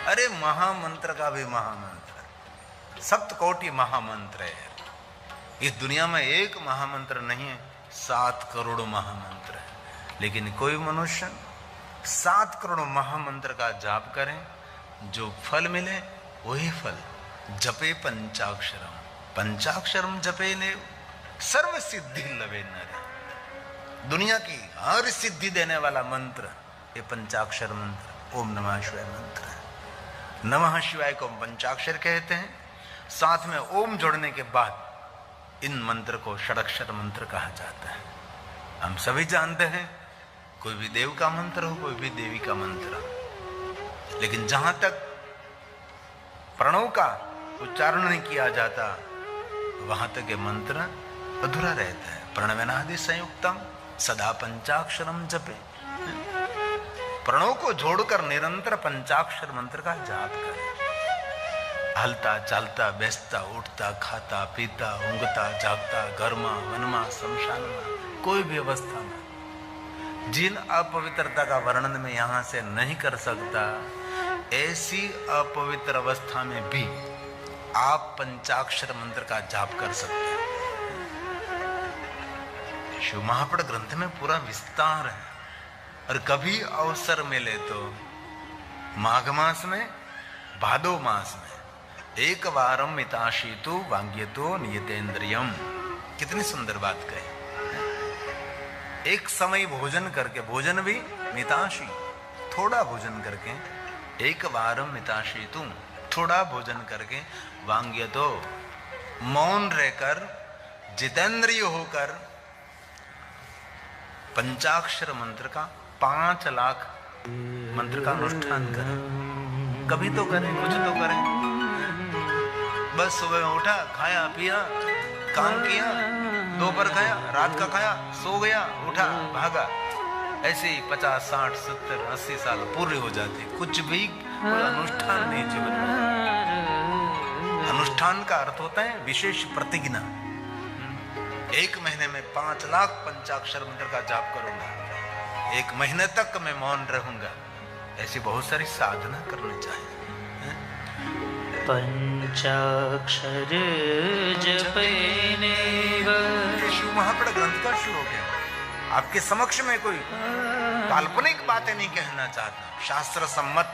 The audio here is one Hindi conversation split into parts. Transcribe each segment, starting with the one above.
अरे महामंत्र का भी महामंत्र, सप्तकोटि महामंत्र है। इस दुनिया में एक महामंत्र नहीं है, 7 करोड़ महामंत्र है। लेकिन कोई मनुष्य 7 करोड़ महामंत्र का जाप करे, जो फल मिले वही फल। जपे पंचाक्षरम, पंचाक्षरम जपे ने सर्व सिद्धि लवे नरे। दुनिया की हर सिद्धि देने वाला मंत्र ये पंचाक्षर मंत्र ओम नमः शिवाय मंत्र है। नमः शिवाय को पंचाक्षर कहते हैं। साथ में ओम जोड़ने के बाद इन मंत्र को षडक्षर मंत्र कहा जाता है। हम सभी जानते हैं, कोई भी देव का मंत्र हो, कोई भी देवी का मंत्र हो, लेकिन जहां तक प्रणव का उच्चारण नहीं किया जाता वहां तक ये मंत्र अधूरा रहता है। प्रणवनादि संयुक्तम सदा पंचाक्षरम जपे। प्रणव को जोड़कर निरंतर पंचाक्षर मंत्र का जाप करें। हलता चलता बैसता उठता खाता पीता ऊँघता जागता घरमा वनमा शमशान में कोई भी अवस्था में जिन अपवित्रता का वर्णन में यहां से नहीं कर सकता, ऐसी अपवित्र अवस्था में भी आप पंचाक्षर मंत्र का जाप कर सकते हैं। शिव महापुराण ग्रंथ में पूरा विस्तार है। और कभी अवसर मिले तो माघ मास में, भादो मास में एक वारम मिताशीतु वांग्यतो नियतेन्द्रियम। कितनी सुंदर बात कही। एक समय भोजन करके, भोजन भी मिताशी, थोड़ा भोजन करके, एक वारम मिताशीतु, थोड़ा भोजन करके, वांग्यतो, मौन रहकर, जितेंद्रिय होकर पंचाक्षर मंत्र का 5 लाख मंत्र का अनुष्ठान करें। कभी तो करें, कुछ तो करें। बस सुबह उठा, खाया पिया, काम किया, दोपहर खाया, रात का खाया, सो गया, उठा, भागा। ऐसे ही 50, 60, 70, 80 साल पूरे हो जाते, कुछ भी कोई अनुष्ठान नहीं जीवन में। अनुष्ठान का अर्थ होता है विशेष प्रतिज्ञा। 1 महीने में 5 लाख पंचाक्षर मंत्र का जाप करूंगा, 1 महीने तक मैं मौन रहूंगा। ऐसी बहुत सारी साधना करनी चाहिए। पंचाक्षर जपने शिव महापुराण ग्रंथ का श्लोक है। आपके समक्ष में कोई काल्पनिक बातें नहीं कहना चाहता। शास्त्र सम्मत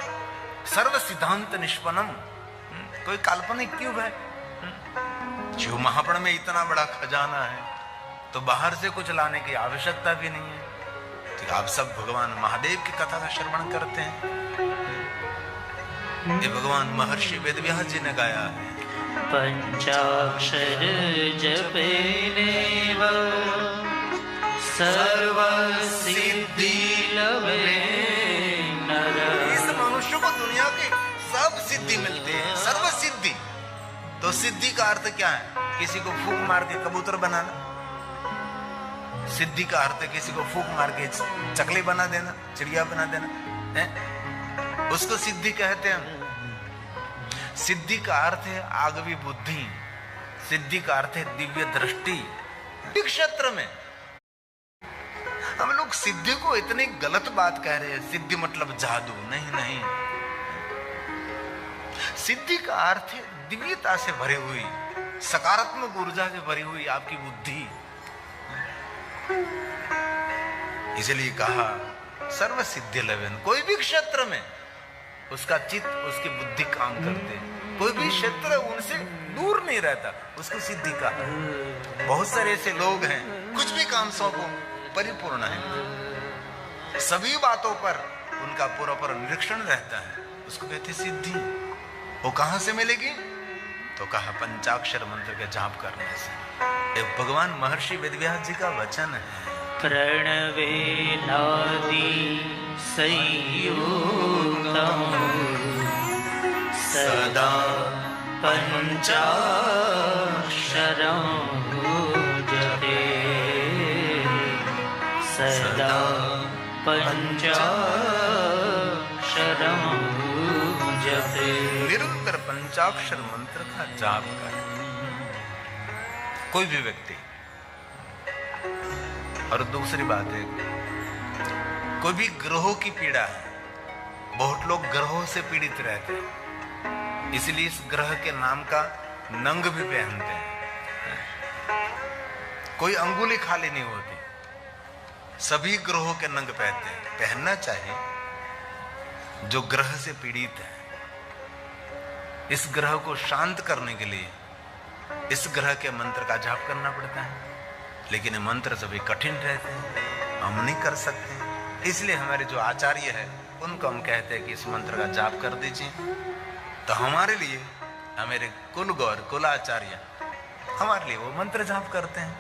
सर्व सिद्धांत निष्पन्नम। कोई काल्पनिक क्यों है? शिव महापुराण में इतना बड़ा खजाना है तो बाहर से कुछ लाने की आवश्यकता भी नहीं है। तो आप सब भगवान महादेव की कथा का श्रवण करते हैं। ये भगवान महर्षि वेदव्यास जी ने गाया है। पंचाक्षर जपेने सर्व सिद्धि लवे नर। इस मनुष्य को दुनिया की सब सिद्धि मिलती है, सर्व सिद्धि। तो सिद्धि का अर्थ क्या है? किसी को फूंक मार के कबूतर बनाना। सिद्धि का अर्थ है किसी को फूंक मार के चकली बना देना, चिड़िया बना देना है? उसको सिद्धि कहते हैं। सिद्धि का अर्थ है आगवी बुद्धि। सिद्धि का अर्थ है दिव्य दृष्टि। क्षेत्र में हम लोग सिद्धि को इतनी गलत बात कह रहे हैं। सिद्धि मतलब जादू नहीं, नहीं। सिद्धि का अर्थ है दिव्यता से भरी हुई, सकारात्मक ऊर्जा से भरी हुई आपकी बुद्धि। इसलिए कहा सर्व सिद्धि लवेन। कोई भी क्षेत्र में उसका चित्त, उसकी बुद्धि काम करते। कोई भी क्षेत्र उनसे दूर नहीं रहता, उसको सिद्धि का। बहुत सारे ऐसे लोग हैं, कुछ भी काम सौंपो परिपूर्ण है, सभी बातों पर उनका पूरा निरीक्षण रहता है, उसको कहते सिद्धि। वो कहां से मिलेगी? तो कहा पंचाक्षर मंत्र के जाप करने से। एक भगवान महर्षि वेदव्यास जी का वचन है। प्रणवे नादि संयुक्तम सदा पंचाक्षरं जपे सदा पंचाक्षरं जपे। निरंतर पंचाक्षर मंत्र का जाप करें कोई भी व्यक्ति। और दूसरी बात है, कोई भी ग्रहों की पीड़ा है, बहुत लोग ग्रहों से पीड़ित रहते हैं, इसलिए इस ग्रह के नाम का नंग भी पहनते हैं। कोई अंगुली खाली नहीं होती, सभी ग्रहों के नंग पहनते हैं। पहनना चाहिए जो ग्रह से पीड़ित है। इस ग्रह को शांत करने के लिए इस ग्रह के मंत्र का जाप करना पड़ता है, लेकिन ये मंत्र सभी कठिन रहते हैं, हम नहीं कर सकते। इसलिए हमारे जो आचार्य है उनको हम कहते हैं कि इस मंत्र का जाप कर दीजिए। तो हमारे लिए, हमारे कुल गौर कुलाचार्य हमारे लिए वो मंत्र जाप करते हैं।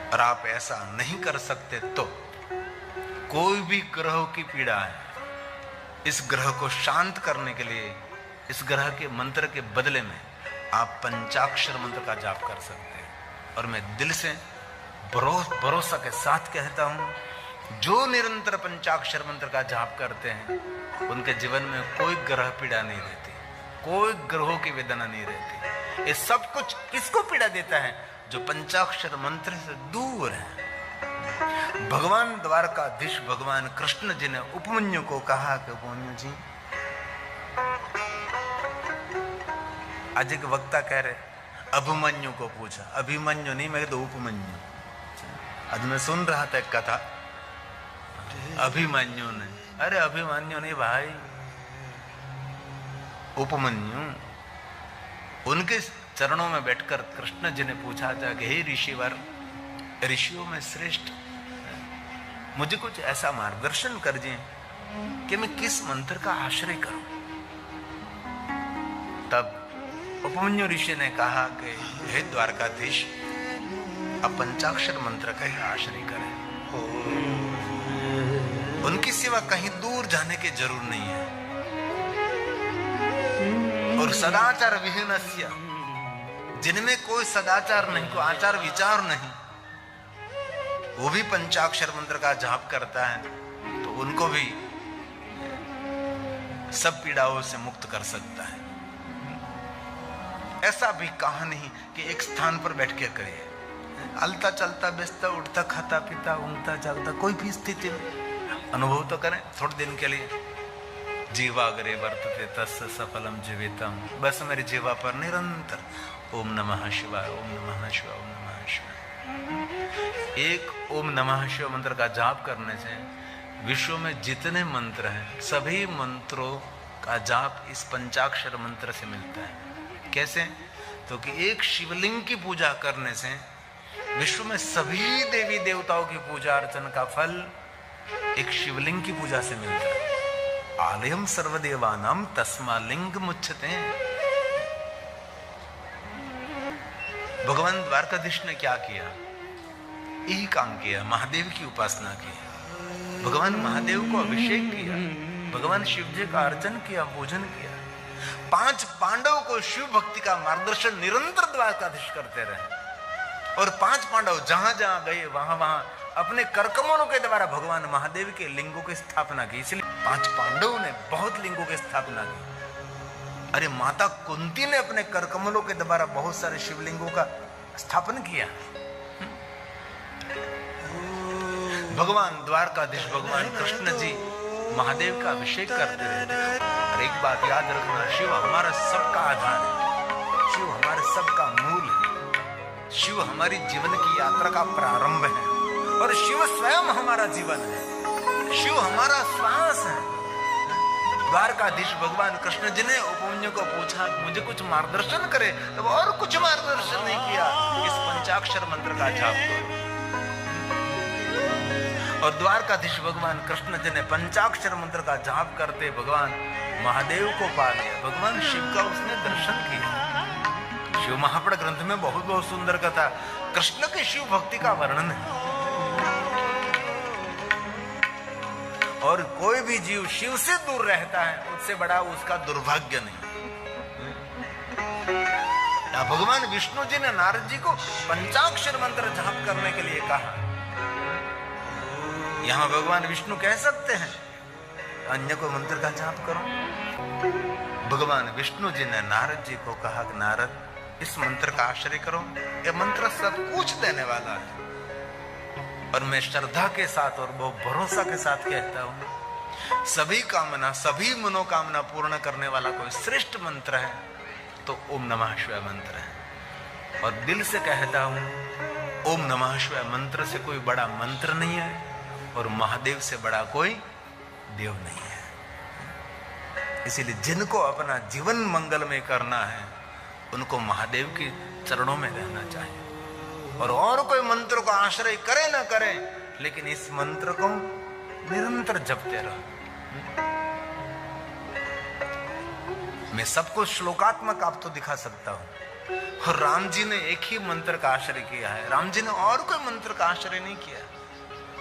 और आप ऐसा नहीं कर सकते तो कोई भी ग्रह की पीड़ा है, इस ग्रह को शांत करने के लिए इस ग्रह के मंत्र के बदले में आप पंचाक्षर मंत्र का जाप कर सकते हैं। और मैं दिल से भरोसा के साथ कहता हूं, जो निरंतर पंचाक्षर मंत्र का जाप करते हैं उनके जीवन में कोई ग्रह पीड़ा नहीं रहती, कोई ग्रहों की वेदना नहीं रहती। ये सब कुछ किसको पीड़ा देता है? जो पंचाक्षर मंत्र से दूर है। भगवान द्वारकाधीश भगवान कृष्ण जी ने उपमन्यु को कहा कि उपमन्यु जी, आज एक वक्ता कह रहे अभिमन्यु को पूछा, अभिमन्यु नहीं, मैं तो उपमन्यु। आज मैं सुन रहा था एक कथा, अभिमन्यु ने, अरे अभिमन्यु नहीं भाई, उपमन्यु। उनके चरणों में बैठकर कृष्ण जी ने पूछा था कि हे ऋषिवर, ऋषियों में श्रेष्ठ, मुझे कुछ ऐसा मार्गदर्शन कर दिए कि मैं किस मंत्र का आश्रय करूं। तब उपमन्यु ऋषि ने कहा कि हे द्वारकाधीश, अब पंचाक्षर मंत्र का ही आश्रय करें। उनकी सिवा कहीं दूर जाने की जरूर नहीं है। और सदाचार विहीनस्य, जिनमें कोई सदाचार नहीं, कोई आचार विचार नहीं, वो भी पंचाक्षर मंत्र का जाप करता है तो उनको भी सब पीड़ाओं से मुक्त कर सकता है। ऐसा भी कहा नहीं कि एक स्थान पर बैठ के करिए, अलता चलता बेचता उठता खाता पीता ऊँगता जागता कोई भी स्थिति में अनुभव तो करें थोड़े दिन के लिए। जीवाग्रे वर्तते तस्य सफलम जीवितम, बस मेरी जीवा पर निरंतर ओम नमः शिवाय, ओम नमः शिवाय, ओम नमः शिवाय। एक ओम नमः शिवाय मंत्र का जाप करने से विश्व में जितने मंत्र हैं सभी मंत्रों का जाप इस पंचाक्षर मंत्र से मिलता है। कैसे? तो कि एक शिवलिंग की पूजा करने से विश्व में सभी देवी देवताओं की पूजा अर्चना का फल एक शिवलिंग की पूजा से मिलता है। आलयम सर्वदेवानाम तस्मा लिंग मुच्यते। भगवान द्वारकाधीश ने क्या किया? यही काम किया, महादेव की उपासना की, भगवान महादेव को अभिषेक किया, भगवान शिव जी का अर्चन किया, पूजन किया। 5 पांडव को शिव भक्ति का मार्गदर्शन निरंतर द्वारकाधीश करते रहे। और 5 पांडव जहां जहां गए वहां वहां अपने करकमलों के द्वारा भगवान महादेव के लिंगों की स्थापना की। इसलिए 5 पांडवों ने बहुत लिंगों की स्थापना की। अरे माता कुंती ने अपने करकमलों के द्वारा बहुत सारे शिवलिंगों का स्थापन किया। भगवान द्वारकाधीश भगवान कृष्ण जी महादेव का अभिषेक करते रहते। और एक बात याद रखना, शिव हमारा सबका आधार है, शिव हमारे सबका मूल है, शिव हमारी जीवन की यात्रा का प्रारंभ है और शिव स्वयं हमारा जीवन है, शिव हमारा श्वास है। द्वारकाधीश भगवान कृष्ण जी ने उपमन्यु को पूछा मुझे कुछ मार्गदर्शन करे, तब और कुछ मार्गदर्शन नहीं किया, इस पंचाक्षर मंत्र का जाप करो। और द्वारकाधीश भगवान कृष्ण जी ने पंचाक्षर मंत्र का जाप करते भगवान महादेव को पा लिया, भगवान शिव का उसने दर्शन किया। शिव महापुराण ग्रंथ में बहुत बहुत सुंदर कथा कृष्ण की शिव भक्ति का वर्णन है। और कोई भी जीव शिव से दूर रहता है उससे बड़ा उसका दुर्भाग्य नहीं। भगवान विष्णु जी ने नारद जी को पंचाक्षर मंत्र जाप करने के लिए कहा। यहां भगवान विष्णु कह सकते हैं अन्य को मंत्र का जाप करो। भगवान विष्णु जी ने नारद जी को कहा कि नारद इस मंत्र का आश्रय करो, यह मंत्र सब कुछ देने वाला है। और मैं श्रद्धा के साथ और बहुत भरोसा के साथ कहता हूं, सभी कामना, सभी मनोकामना पूर्ण करने वाला कोई श्रेष्ठ मंत्र है तो ओम नमः शिवाय मंत्र है। और दिल से कहता हूं, ओम नमः शिवाय मंत्र से कोई बड़ा मंत्र नहीं है और महादेव से बड़ा कोई देव नहीं है। इसीलिए जिनको अपना जीवन मंगलमय करना है उनको महादेव के चरणों में रहना चाहिए। और कोई मंत्र को आश्रय करे ना करे, लेकिन इस मंत्र को निरंतर जपते रहो। मैं सबको श्लोकात्मक आप तो दिखा सकता हूं, और राम जी ने एक ही मंत्र का आश्रय किया है। राम जी ने और कोई मंत्र का आश्रय नहीं किया।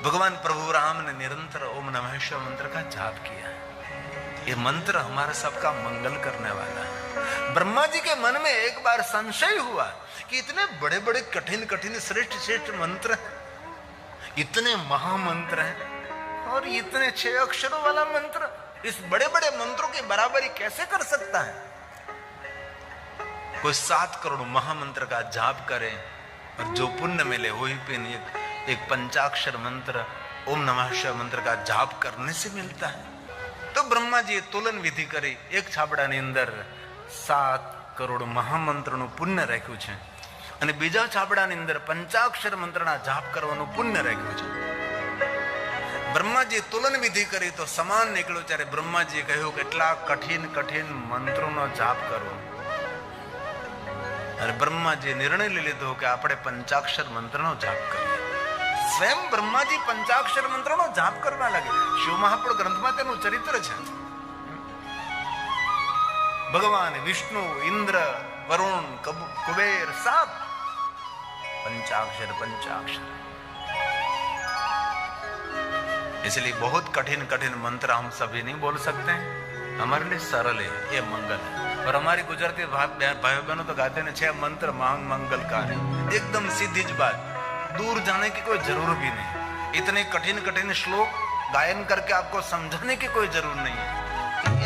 भगवान प्रभु राम ने निरंतर ओम नमः शिवाय मंत्र का जाप किया है। ये मंत्र हमारा सबका मंगल करने वाला है। ब्रह्मा जी के मन में एक बार संशय हुआ कि इतने बड़े बड़े कठिन कठिन श्रेष्ठ श्रेष्ठ मंत्र हैं, इतने महामंत्र हैं, और इतने 6 अक्षरों वाला मंत्र इस बड़े बड़े मंत्रों की बराबरी कैसे कर सकता है। कोई 7 करोड़ महामंत्र का जाप करे और जो पुण्य मिले वही पुण्य एक पंचाक्षर मंत्र ओम नमः शिवाय मंत्र का जाप करने से मिलता है। तो ब्रह्मा जी तुलन विधि કરી, એક છાબડાની અંદર 7 કરોડ મહામંત્રનું પુણ્ય રાખ્યું છે અને બીજા છાબડાની અંદર પંચાક્ષર મંત્રના જાપ કરવાનું પુણ્ય રાખ્યું છે। બ્રહ્માજી તુલન વિધિ કરી તો સમાન નીકળ્યું। ત્યારે બ્રહ્માજીએ કહ્યું કે એટલા કઠિન કઠિન મંત્રોનો જાપ કરવો। અને બ્રહ્માજીએ નિર્ણય લઈ લીધો કે આપણે પંચાક્ષર મંત્રનો જાપ કરીએ। स्वयं ब्रह्माजी पंचाक्षर मंत्रों जाप करवा लगे। शिव महापुर ग्रंथ में तेनु चरित्र है। भगवान विष्णु, इंद्र, वरुण, कुबेर सब पंचाक्षर पंचाक्षर। इसलिए बहुत कठिन कठिन मंत्र हम सभी नहीं बोल सकते हैं। हमारे लिए सरल है, ये मंगल है। और हमारी गुजरती भाई बहनों तो गाते हैं 6 मंत्र मांग मंगल का है। एकदम सीधी ज बात, दूर जाने की कोई जरूरत भी नहीं। इतने कठिन कठिन श्लोक गायन करके आपको समझाने की कोई जरूरत नहीं है।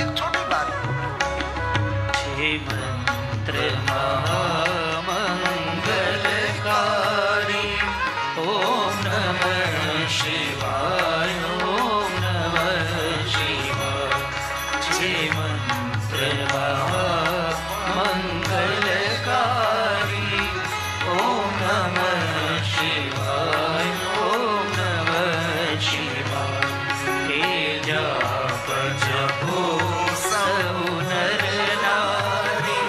एक छोटी बात, 6 मंत्र महामंगलकारी ओम नमः शिवाय ओम नमः शिवाय। 6 मंत्र महामंगलकारी ओम नमः शिवाय ओम नमः शिवाय। हे जाप जपो सब नर नारी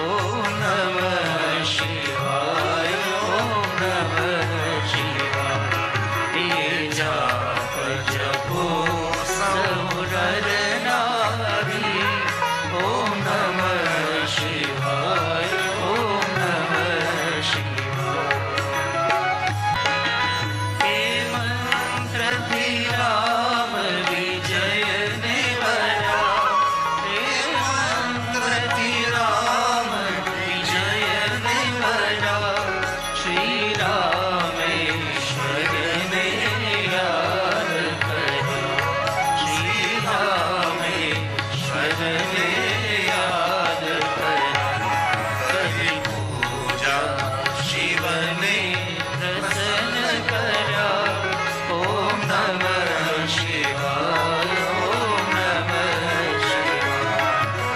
ओम नमः शिवाय ओम नमः शिवाय। हे जाप जपो सब नर नारी ओम नमः शिवाय ओम नमः शिवाय। हे मंत्र भी राम विजय ने बना। हे मंत्र भी राम विजय ने बना। श्री रामेश्वर ने याद करा। श्री रामेश्वर ने याद करा। करी पूजा शिव ने प्रसन्न करा। ओम नमः शिवाय ओम नमः शिवाय।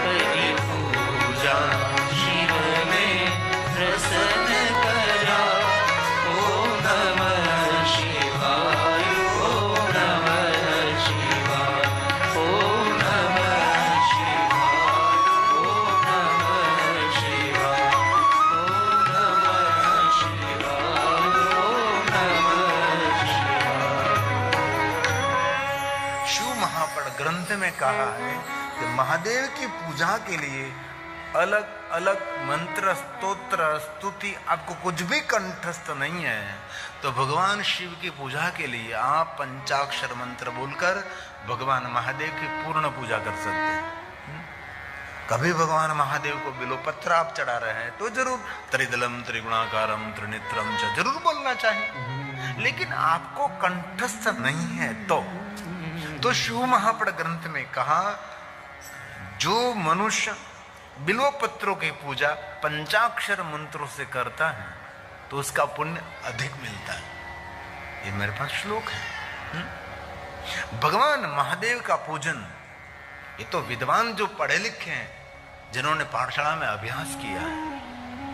करी पूजा शिव ने प्रसन्न करा। ओम नमः शिवाय ओम नमः शिवाय। ओम नमः शिवाय ओम नमः शिवाय। ओम नमः शिवाय ओम नमः शिवाय। शिव महापड़ ग्रंथ में कहा है कि महादेव की पूजा के लिए अलग अलग मंत्र, स्तोत्र, स्तुति आपको कुछ भी कंठस्थ नहीं है। तो भगवान शिव की पूजा के लिए आप पंचाक्षर मंत्र बोलकर भगवान महादेव की पूर्ण पूजा कर सकते हैं। कभी भगवान महादेव को बिलोपत्र आप चढ़ा रहे हैं तो जरूर त्रिदलम त्रिगुणाकारम त्रिनेत्रम च जरूर बोलना चाहिए। लेकिन आपको कंठस्थ नहीं है तो शिव महापड़ ग्रंथ में कहा, जो मनुष्य बिल्वपत्रों की पूजा पंचाक्षर मंत्रों से करता है तो उसका पुण्य अधिक मिलता है। ये मेरे पास श्लोक है। भगवान महादेव का पूजन, ये तो विद्वान जो पढ़े लिखे हैं, जिन्होंने पाठशाला में अभ्यास किया है,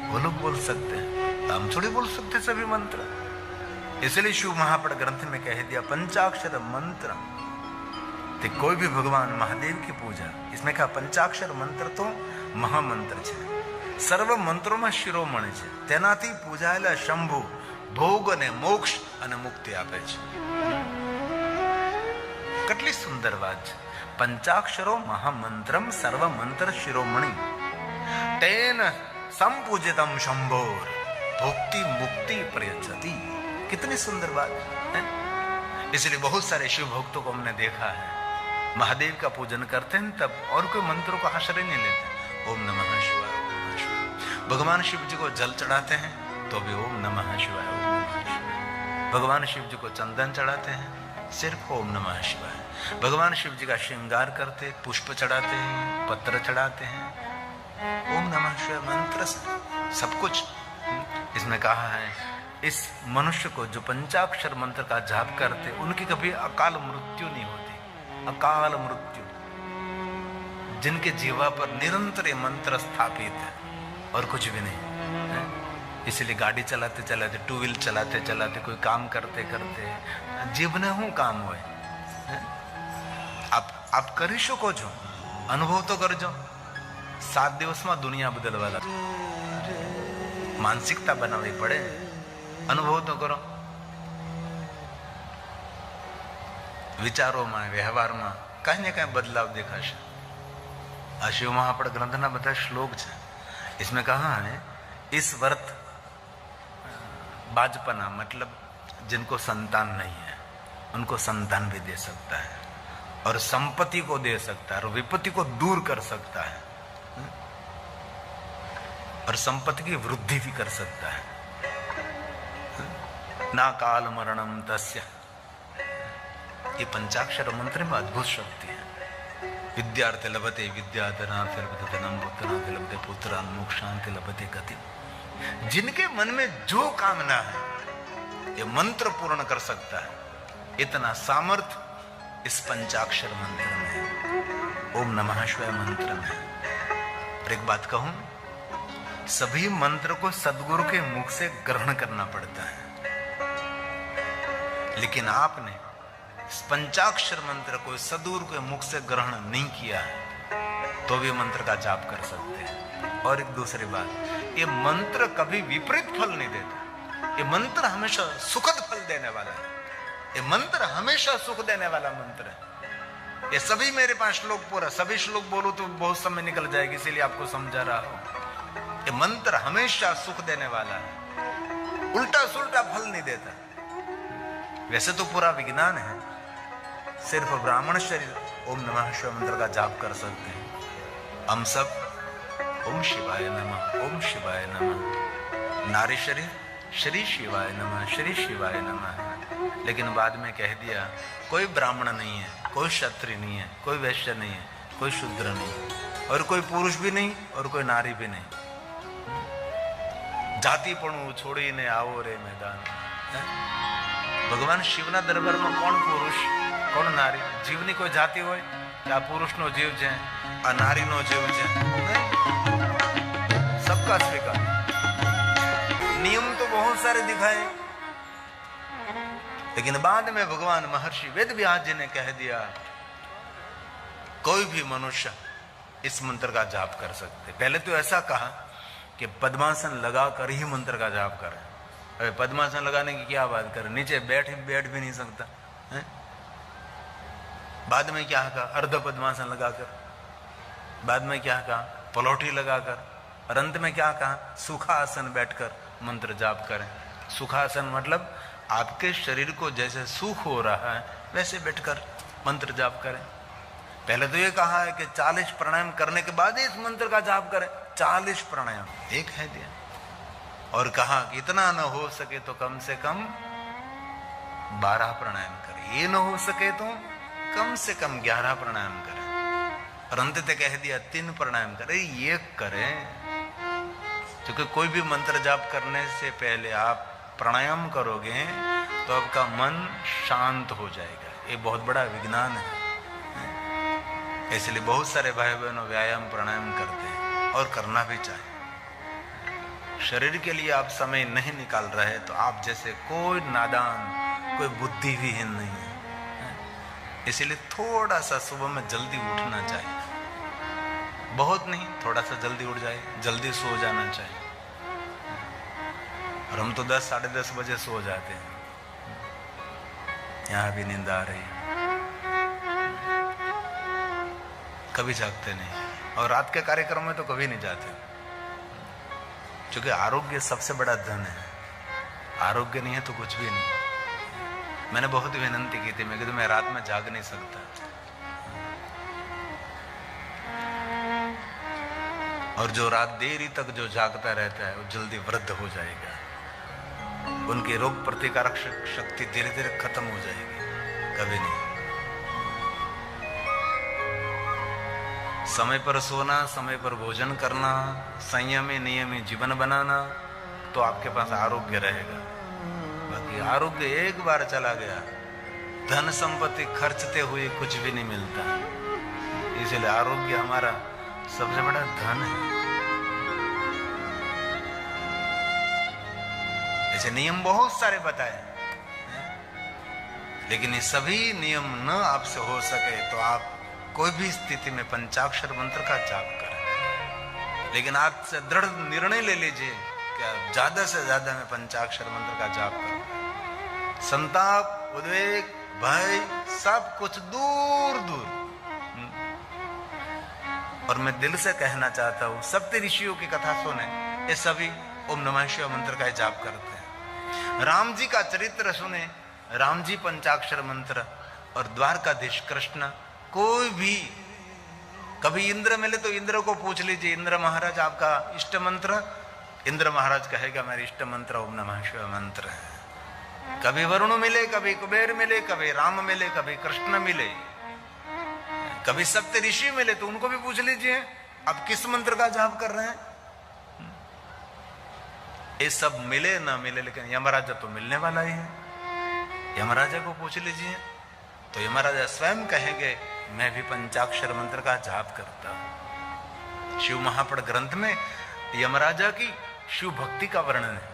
वो लोग बोल सकते हैं, हम थोड़ी बोल सकते सभी मंत्र। इसलिए शिव महापड़ ग्रंथ में कह दिया पंचाक्षर मंत्र। तो कोई भी भगवान महादेव की पूजा, इसमें कहा पंचाक्षर मंत्र तो महामंत्र है, सर्व मंत्रों में शिरोमणि है, तेनाથી પૂજાયેલા શંભુ ભોગ અને મોક્ષ અને મુક્તિ આપે છે। કેટલી સુંદર વાત છે। पंचाक्षरो महामंत्रम सर्व मंत्र शिरोमणि तेन संपूजितम शंभोर भुक्ति मुक्ति प्रयच्छति। कितनी सुंदर बात है। इसलिए बहुत सारे शिव भक्तों को हमने देखा है, महादेव का पूजन करते हैं तब और कोई मंत्रों का आश्रय नहीं लेते। ओम नमः शिवाय, ओम नमः शिवाय। भगवान शिव जी को जल चढ़ाते हैं तो भी ओम नमः शिवाय, ओम नमः शिवाय। भगवान शिव जी को चंदन चढ़ाते हैं, सिर्फ ओम नमः शिवाय। भगवान शिव जी का श्रृंगार करते, पुष्प चढ़ाते हैं, पत्र चढ़ाते हैं, ओम नमः शिवाय मंत्र से सब कुछ। इसमें कहा है इस मनुष्य को जो पंचाक्षर मंत्र का जाप करते, उनकी कभी अकाल मृत्यु नहीं होती। अकाल मृत्यु, जिनके जीवा पर निरंतर ये मंत्र स्थापित है और कुछ भी नहीं है। इसलिए गाड़ी चलाते चलाते, टू व्हील चलाते चलाते, कोई काम करते करते जीवने हूं काम होए, आप કરી શકો છો, અનુભવ તો કરજો। 7 દિવસમાં દુનિયા બદલવા માનસિકતા બનાવવી પડે, અનુભવ તો કરો। વિચારોમાં, વ્યવહારમાં કઈ ને કઈ બદલાવ દેખાશે। આ શિવ મહાપડ ગ્રંથના બધા શ્લોક છે। इसमें कहा है इस व्रत बाजपना, मतलब जिनको संतान नहीं है उनको संतान भी दे सकता है, और संपत्ति को दे सकता है, और विपत्ति को दूर कर सकता है, और संपत्ति की वृद्धि भी कर सकता है। ना काल मरणम तस्य, ये पंचाक्षर मंत्र में अद्भुत शक्ति है। विद्यार्थे लभते विद्याधनार्थे लभते धनम, पुत्रार्थे लभते पुत्रान्, मोक्षार्थे लभते गति। जिनके मन में जो कामना है ये मंत्र पूर्ण कर सकता है। इतना सामर्थ्य इस पंचाक्षर मंत्र में है, ओम नमः शिवाय मंत्र में। और एक बात कहूं, सभी मंत्र को सदगुरु के मुख से ग्रहण करना पड़ता है, लेकिन आपने इस पंचाक्षर मंत्र को सदगुरु के मुख से ग्रहण नहीं किया है तो भी मंत्र का जाप कर सकते हैं। और एक दूसरी बात, ये मंत्र कभी विपरीत फल नहीं देता, ये मंत्र हमेशा सुखद फल देने वाला है। ये मंत्र हमेशा सुख देने वाला मंत्र है। ये सभी मेरे पास श्लोक पूरा, सभी श्लोक बोलूं तो बहुत समय निकल जाएगी, इसीलिए आपको समझा रहा हूं। ये मंत्र हमेशा सुख देने वाला है, उल्टा सुल्टा फल नहीं देता। वैसे तो पूरा विज्ञान है, सिर्फ ब्राह्मण शरीर ओम नमः शिवाय मंत्र का जाप कर सकते हैं। हम सब ओम शिवाय नमः, ओम शिवाय नमः। नारी शरीर श्री शिवाय नमः, श्री शिवाय नमः। लेकिन बाद में कह दिया कोई ब्राह्मण नहीं है, कोई क्षत्रिय नहीं है, कोई वैश्य नहीं है, कोई शूद्र नहीं, और कोई पुरुष भी नहीं और कोई नारी भी नहीं। जातिपणु छोड़ीने आवो रे मैदान। भगवान शिवना दरबार में कौन पुरुष कौन नारी? जीवनी कोई जाति होय કે આ પુરુષનો જીવ છે, આ નારીનો જીવ છે, सबका स्वीकार। नियम तो बहुत सारे दिखाए, लेकिन बाद में भगवान महर्षि वेदव्यास जी ने कह दिया कोई भी मनुष्य इस मंत्र का जाप कर सकते। पहले तो ऐसा कहा कि पद्मासन लगाकर ही मंत्र का जाप करें। अरे पद्मासन लगाने की क्या बात करें, नीचे बैठ भी नहीं सकता है? बाद में क्या कहा, अर्ध पद्मासन लगाकर, बाद में क्या कहा, पलौठी लगाकर, और अंत में क्या कहा, सुखासन बैठकर मंत्र जाप करें। सुखासन मतलब आपके शरीर को जैसे सुख हो रहा है वैसे बैठकर मंत्र जाप करें। पहले तो ये कहा है कि 40 प्राणायाम करने के बाद ही इस मंत्र का जाप करें। 40 प्राणायाम एक है दिया, और कहा कि इतना न हो सके तो कम से कम 12 प्राणायाम करें, ये न हो सके तो कम से कम 11 प्राणायाम करें, और अंत तक कह दिया 3 प्राणायाम करें, ये करें। क्योंकि कोई भी मंत्र जाप करने से पहले आप प्राणायाम करोगे तो आपका मन शांत हो जाएगा। ये बहुत बड़ा विज्ञान है। इसलिए बहुत सारे भाई बहनों व्यायाम प्राणायाम करते हैं और करना भी चाहिए। शरीर के लिए आप समय नहीं निकाल रहे तो आप जैसे कोई नादान, कोई बुद्धिहीन नहीं है। इसलिए थोड़ा सा सुबह में जल्दी उठना चाहिए, बहुत नहीं, थोड़ा सा जल्दी उठ जाए, जल्दी सो जाना चाहिए। और हम तो 10 साढ़े 10 बजे सो जाते हैं, यहाँ भी नींद आ रही है, कभी जागते नहीं। और रात के कार्यक्रम में तो कभी नहीं जाते, क्योंकि आरोग्य सबसे बड़ा धन है। आरोग्य नहीं है तो कुछ भी नहीं। मैंने बहुत विनती की थी, मैं कि मैं रात में जाग नहीं सकता। और जो रात देरी तक जो जागता रहता है वो जल्दी वृद्ध हो जाएगा, उनकी रोग प्रतिकारक शक्ति धीरे धीरे खत्म हो जाएगी। कभी नहीं। समय पर सोना, समय पर भोजन करना, संयमी नियमी जीवन बनाना, तो आपके पास आरोग्य रहेगा। बाकी आरोग्य एक बार चला गया, धन संपत्ति खर्चते हुए कुछ भी नहीं मिलता। इसलिए आरोग्य हमारा सबसे बड़ा धन है। ऐसे नियम बहुत सारे बताए, लेकिन ये सभी नियम न आपसे हो सके तो आप कोई भी स्थिति में पंचाक्षर मंत्र का जाप करें। लेकिन आप से दृढ़ निर्णय ले लीजिए कि ज्यादा से ज्यादा मैं पंचाक्षर मंत्र का जाप करूं। संताप, उद्वेग, भय सब कुछ दूर दूर। और मैं दिल से कहना चाहता हूं, सप्त ऋषियों की कथा सुने, ये सभी ओम नमः शिवाय मंत्र का जाप करते हैं। राम जी का चरित्र सुने, राम जी पंचाक्षर मंत्र। और द्वारकाधीश कृष्ण, कोई भी कभी इंद्र मिले तो इंद्र को पूछ लीजिए, इंद्र महाराज आपका इष्ट मंत्र? इंद्र महाराज कहेगा मेरा इष्ट मंत्र ओम नमः शिवाय मंत्र है। कभी वरुण मिले, कभी कुबेर मिले, कभी राम मिले, कभी कृष्ण मिले, कभी सप्त ऋषि मिले तो उनको भी पूछ लीजिए आप किस मंत्र का जाप कर रहे हैं। ये सब मिले ना मिले, लेकिन यमराजा तो मिलने वाला ही है। यमराजा को पूछ लीजिए तो यमराजा स्वयं कहेंगे मैं भी पंचाक्षर मंत्र का जाप करता हूं। शिव महापुराण ग्रंथ में यमराजा की शिव भक्ति का वर्णन है।